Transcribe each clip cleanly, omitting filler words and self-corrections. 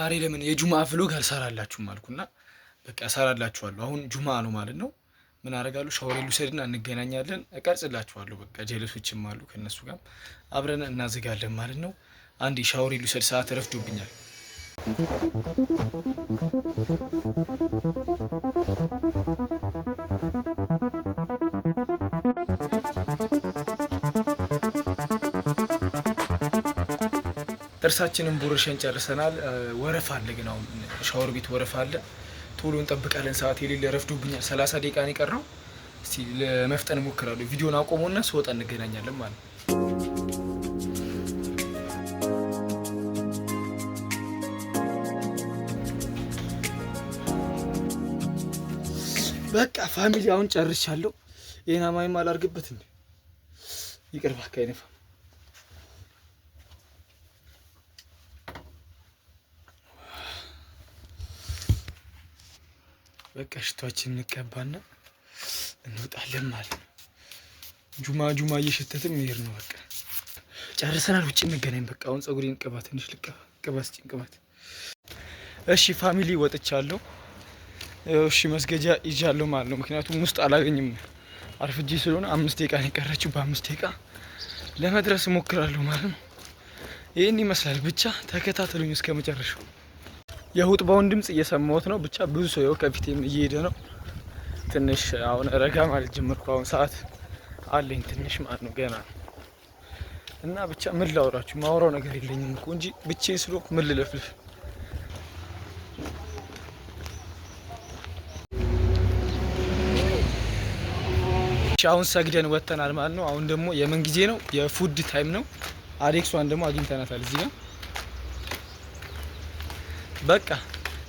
ዛሬ ለምን የጁማ ፍሎግ አልሰራላችሁም አልኩና በቃ እሰራላችኋለሁ። አሁን ጁማ ነው ማለት ነው። ምን አደርጋለሁ? ሻወር ልውሰድና እንገናኛለን። እቀርጽላችኋለሁ። በቃ ጀለሶችም አሉ ከነሱ ጋር አብረን እናዘጋለን ማለት ነው። አንዴ ሻወር ልውሰድ፣ ሰዓት ረፍዶብኛል። ጥርሳችንን ቦርሸን ጨርሰናል። ወረፋ አለ ግን አሁን ሻወር ቤት ወረፋ አለ። ቶሎ እንጠብቃለን። ሰዓት የሌለ ረፍዶብኛል። 30 ደቂቃ ነው የቀረው። እስቲ ለመፍጠን እሞክራለሁ። ቪዲዮን አቆመውና ስወጣ እንገናኛለን ማለት ነው። በቃ ፋሚሊ አሁን ጨርሻለሁ። ይሄን አማይም አላርግበት እንዴ? ይቅርባ ከይነፋ በቃ ሽቷችን እንቀባና እንወጣለን ማለት ነው። ጁማ እየሸተትም ይሄር ነው። በቃ ጨርሰናል። ውጭ እንገናኝ። በቃ አሁን ጸጉሬን ቅባ፣ ትንሽ ልቀባ፣ ቅባት። እሺ ፋሚሊ ወጥቻለሁ። እሺ መስገጃ ይዣለሁ ማለት ነው። ምክንያቱም ውስጥ አላገኝም አርፍጄ ስለሆነ 5 ደቂቃ ነው የቀረችው። በ5 ደቂቃ ለመድረስ እሞክራለሁ ማለት ነው። ይሄን ይመስላል። ብቻ ተከታተሉኝ እስከ መጨረሻው። የሁጥባውን ድምጽ እየሰማሁት ነው። ብቻ ብዙ ሰው ከፊቴም እየሄደ ነው። ትንሽ አሁን ረጋ ማለት ጀመርኩ። አሁን ሰዓት አለኝ ትንሽ ማለት ነው ገና እና ብቻ ምን ላወራችሁ፣ ማወራው ነገር የለኝም እኮ እንጂ ብቻዬን ስለሆንኩ ምን ልለፍልፍ። አሁን ሰግደን ወጥተናል ማለት ነው። አሁን ደግሞ የምን ጊዜ ነው? የፉድ ታይም ነው። አሌክሷን ደግሞ አግኝተናታል እዚህ ጋር። በቃ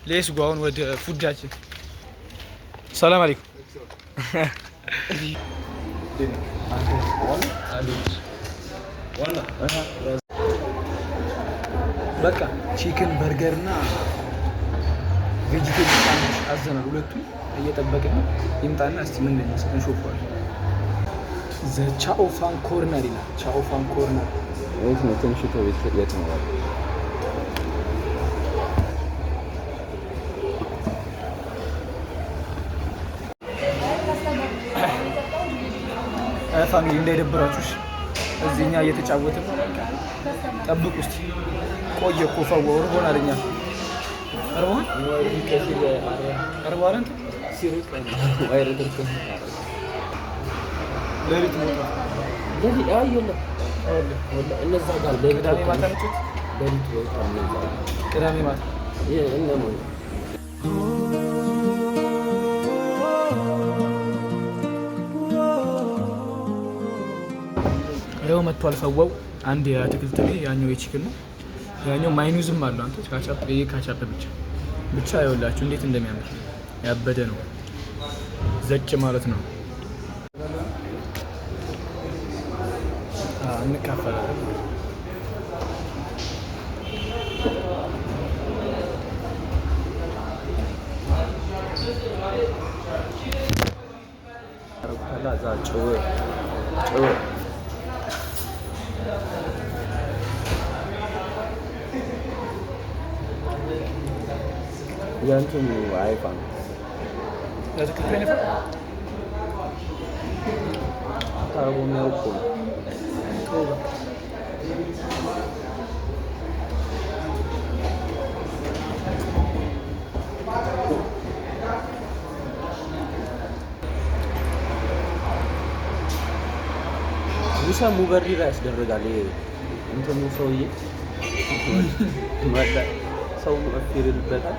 ሌስ ጎ አሁን ወደ ፉዳችን። ሰላም አለይኩም። በቃ ቺክን በርገር እና ቬጂቴብል ሳንድዊች አዘናል። ሁለቱም እየጠበቅን ነው። ይምጣና እስቲ ምን እንደሚመስል እንሾፋለን። ዘ ቻኦፋን ኮርነር ይላል። ቻኦፋን ኮርነር ወይስ ነው? ትንሽ ከቤት የት ነው? ፋሚሊ እንዳይደብራችሁ እዚህኛ እየተጫወትን ነው። በቃ ጠብቁ እስቲ። ቆየ እኮ ፈው ወርቦን አለኛ አርባን ሲሩት አይረድርኩ ለሊት ሞታ ለሊት አይደለም ወላ እነዛ ጋር ለቅዳሜ ማታ ነው። ለሊት ወጣ ነው ቅዳሜ ማታ እነማ ይኸው መጥቷል። ፈዋው አንድ የአትክልት ነው። ያኛው የቺክን ነው። ያኛው ማይኑዝም አለው። አንተ ካቻፕ ብቻ ይኸውላችሁ እንዴት እንደሚያምር ያበደ ነው። ዘጭ ማለት ነው። እንካፈላለን። ያንተም አይፋን ለተከታታይ ነው ታረቦም ያውቁ ሙሳ ሙበሪራ ያስደርጋል። እንትኑ ሰውዬ ማዳ ሰው አፍይርልበታል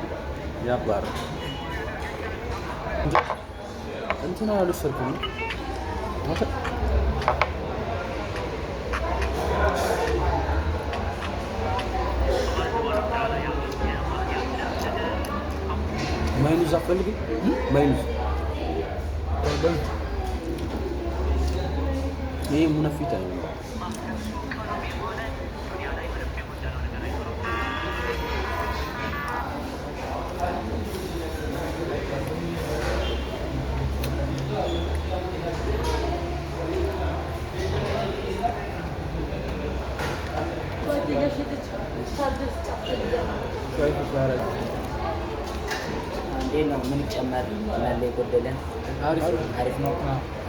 ያባረ እንትና አልሰርኩም ማይኑዝ አፈልግ ማይኑዝ ይሄ ሙነፊት አይደለም። እንዴት ነው? ምን ይጨመር? ምን አለ የጎደለ? አሪፍ ነው።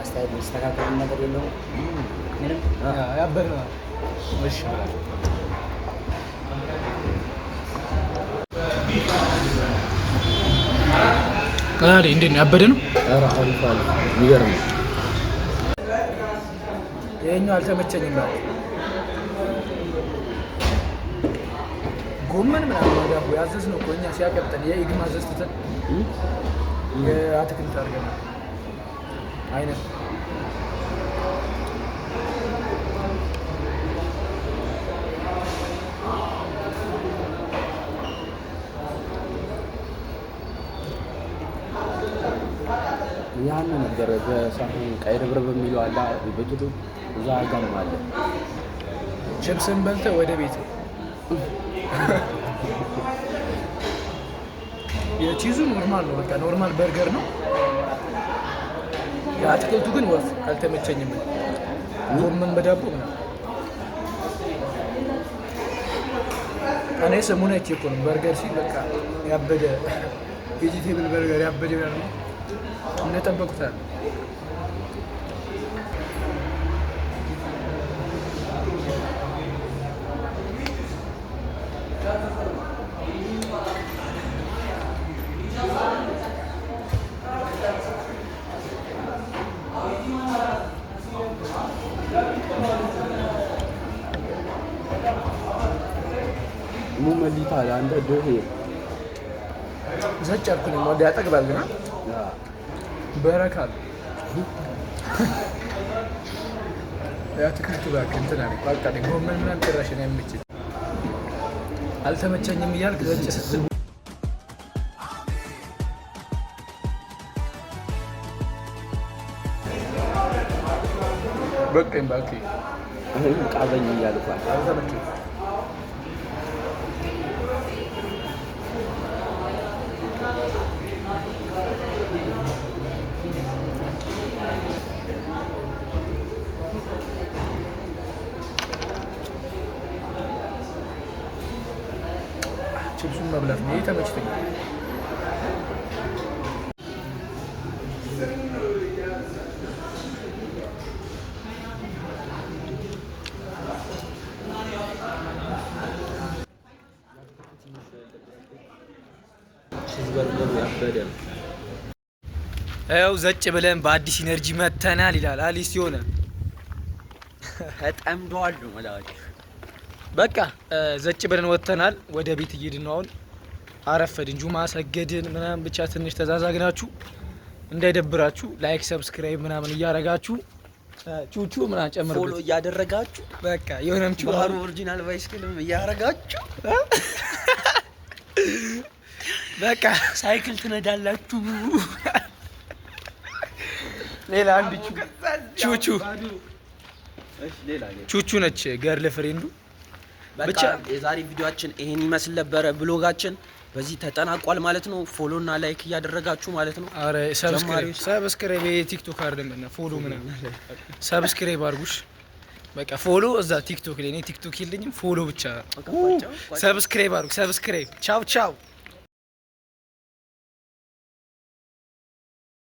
አስተያየት የሚስተካከል ነገር የለውም ምንም? ያበደ ነው። እሺ አሬ እንዴት ነው? ያበደ ነው። ኧረ አሪፍ አለ። የሚገርም ነው። ይሄኛው አልተመቸኝም ነው። ጎመን ምናምን ዳቦ ያዘዝነው እኮ እኛ ሲያቀብጠን የኢግ ማዘዝ ትተን የአትክልት አድርገን አይነት ያን ነበር በሳህን ቀይ ድብር በሚለው አላ በጥሩ እዛ ጋር አለ። ችፕስን በልተህ ወደ ቤት የቺዙ ኖርማል ነው። በቃ ኖርማል በርገር ነው። የአትክልቱ ግን ወፍ አልተመቸኝም። ጎመን በዳቦ ምናምን እኔ ሰሞኑን አይቼ እኮ ነው በርገር ሲል በቃ ያበደ ቬጂቴብል በርገር ያበደ ነው እንደጠበቁት አለ። ሙመሊታ አንተ ዶሄ ዘጭ አልኩኝ ወደ ያጠግባል ግን በረካል የአትክልቱ እባክህ እንትን አለኝ። በቃ ጎመን ምናምን ጭራሽ ነው የምችል አልተመቸኝም እያልክ ዘጭ ስትል በቃኝ እባክህ ቃበኝ እያልኳል አልተመቸኝም። ችፕሱን መብላት ነው ተመችቶኝ። ያው ዘጭ ብለን በአዲስ ኢነርጂ መተናል ይላል አሊስ የሆነ ተጠምዷል ማለት በቃ ዘጭ ብለን ወጥተናል። ወደ ቤት እየሄድን ነው። አሁን አረፈድን፣ ጁማ ሰገድን ምናምን ብቻ ትንሽ ተዛዛግናችሁ እንዳይደብራችሁ ላይክ ሰብስክራይብ ምናምን እያረጋችሁ ቹቹ ምናምን ጨምሩበት፣ ፎሎ እያደረጋችሁ በቃ የሆነም ቹቹ ባህሩ ኦሪጂናል ባይስክልም እያረጋችሁ በቃ ሳይክል ትነዳላችሁ። ሌላ አንድ ቹቹ ቹቹ ነች ገርል ፍሬንዱ። ብቻ የዛሬ ቪዲዮአችን ይሄን ይመስል ነበረ። ብሎጋችን በዚህ ተጠናቋል ማለት ነው። ፎሎ እና ላይክ እያደረጋችሁ ማለት ነው። አረ ሰብስክራይብ የቲክቶክ አይደለም ፎሎ ምናምን ሰብስክራይብ አድርጉሽ። በቃ ፎሎ እዛ ቲክቶክ ላይ እኔ ቲክቶክ የለኝም። ፎሎ ብቻ ሰብስክራይብ አድርጉ። ሰብስክራይብ ቻው ቻው።